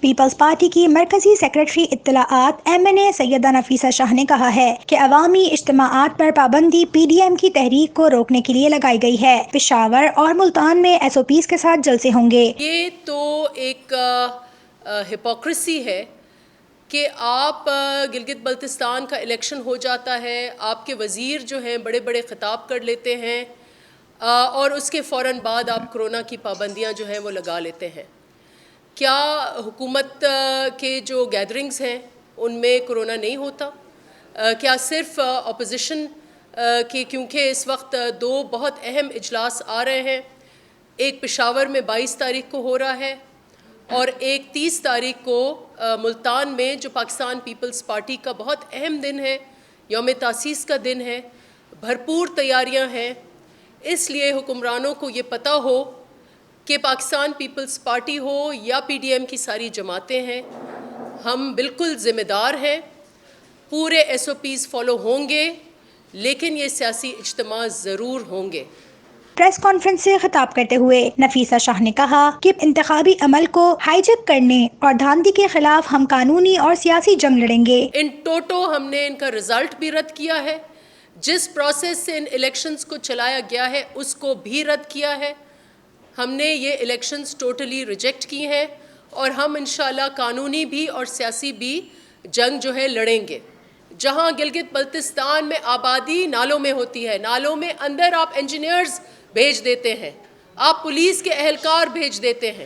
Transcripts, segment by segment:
Peoples party کی مرکزی secretary اطلاعات MNA سیدہ نفیسہ شاہ نے کہا ہے کہ عوامی اجتماعات پر پابندی PDM کی تحریک کو روکنے کے لیے لگائی گئی ہے۔ پشاور اور ملتان میں SOPs کے ساتھ جلسے ہوں گے۔ یہ تو ایک ہپوکریسی ہے کہ آپ گلگت بلتستان کا الیکشن ہو جاتا ہے، آپ کے وزیر جو ہیں بڑے بڑے خطاب کر لیتے ہیں اور اس کے فوراً بعد آپ کرونا کی پابندیاں جو ہیں وہ لگا لیتے ہیں۔ کیا حکومت کے جو گیدرنگز ہیں ان میں کرونا نہیں ہوتا؟ کیا صرف اپوزیشن کے کیونکہ اس وقت دو بہت اہم اجلاس آ رہے ہیں، ایک پشاور میں 22 تاریخ کو ہو رہا ہے اور ایک 30 تاریخ کو ملتان میں، جو پاکستان پیپلز پارٹی کا بہت اہم دن ہے، یوم تاسیس کا دن ہے، بھرپور تیاریاں ہیں۔ اس لیے حکمرانوں کو یہ پتہ ہو کہ پاکستان پیپلز پارٹی ہو یا PDM کی ساری جماعتیں ہیں، ہم بالکل ذمہ دار ہیں، پورے SOPs فالو ہوں گے، لیکن یہ سیاسی اجتماع ضرور ہوں گے۔ پریس کانفرنس سے خطاب کرتے ہوئے نفیسہ شاہ نے کہا کہ انتخابی عمل کو ہائی جیک کرنے اور دھاندلی کے خلاف ہم قانونی اور سیاسی جنگ لڑیں گے۔ ان ٹوٹو ہم نے ان کا رزلٹ بھی رد کیا ہے، جس پروسیس سے ان الیکشنز کو چلایا گیا ہے اس کو بھی رد کیا ہے۔ ہم نے یہ الیکشنز ٹوٹلی ریجیکٹ کی ہیں اور ہم انشاءاللہ قانونی بھی اور سیاسی بھی جنگ جو ہے لڑیں گے۔ جہاں گلگت بلتستان میں آبادی نالوں میں ہوتی ہے، نالوں میں اندر آپ انجینئرز بھیج دیتے ہیں، آپ پولیس کے اہلکار بھیج دیتے ہیں،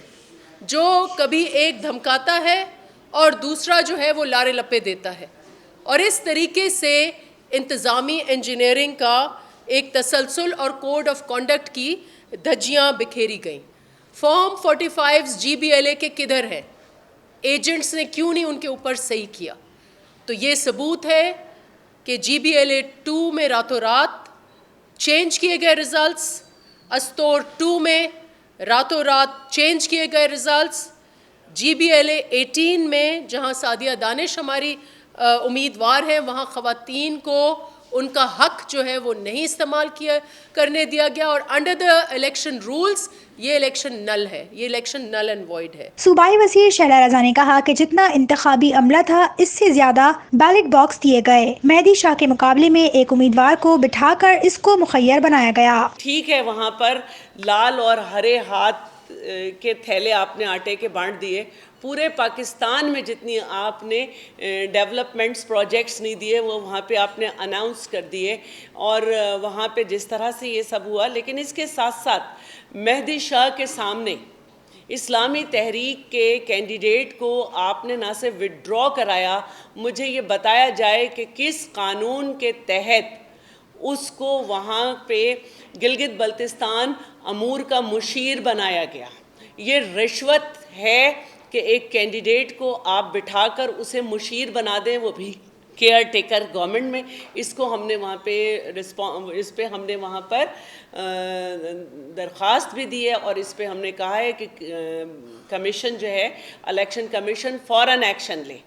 جو کبھی ایک دھمکاتا ہے اور دوسرا جو ہے وہ لارے لپے دیتا ہے، اور اس طریقے سے انتظامی انجینئرنگ کا ایک تسلسل اور کوڈ آف کانڈکٹ کی دھجیاں بکھیری گئیں۔ فارم 45 GBLA کے کدھر ہیں؟ ایجنٹس نے کیوں نہیں ان کے اوپر صحیح کیا؟ تو یہ ثبوت ہے کہ GBLA 2 میں راتوں رات چینج کیے گئے ریزلٹس، استور 2 میں راتوں رات چینج کیے گئے ریزلٹس، GBLA 18 میں جہاں سعدیہ دانش ہماری امیدوار ہیں، وہاں خواتین کو ان کا حق جو ہے وہ نہیں استعمال کرنے دیا گیا، اور انڈر دا الیکشن رولز یہ الیکشن نل ہے، یہ الیکشن نل اینڈ وائڈ ہے۔ صوبائی وزیر شیلا رضا نے کہا کہ جتنا انتخابی عملہ تھا اس سے زیادہ بیلٹ باکس دیے گئے، مہدی شاہ کے مقابلے میں ایک امیدوار کو بٹھا کر اس کو مخیر بنایا گیا۔ ٹھیک ہے، وہاں پر لال اور ہرے ہاتھ کے تھیلے آپ نے آٹے کے بانٹ دیے، پورے پاکستان میں جتنی آپ نے ڈیولپمنٹس پروجیکٹس نہیں دیے وہ وہاں پہ آپ نے اناؤنس کر دیے، اور وہاں پہ جس طرح سے یہ سب ہوا، لیکن اس کے ساتھ ساتھ مہدی شاہ کے سامنے اسلامی تحریک کے کینڈیڈیٹ کو آپ نے نہ صرف وڈرا کرایا، مجھے یہ بتایا جائے کہ کس قانون کے تحت اس کو وہاں پہ گلگت بلتستان امور کا مشیر بنایا گیا۔ یہ رشوت ہے کہ ایک کینڈیڈیٹ کو آپ بٹھا کر اسے مشیر بنا دیں، وہ بھی کیئر ٹیکر گورنمنٹ میں۔ اس کو ہم نے وہاں پہ اس پہ ہم نے وہاں پر درخواست بھی دی ہے، اور اس پہ ہم نے کہا ہے کہ کمیشن جو ہے الیکشن کمیشن فوراً ایکشن لے۔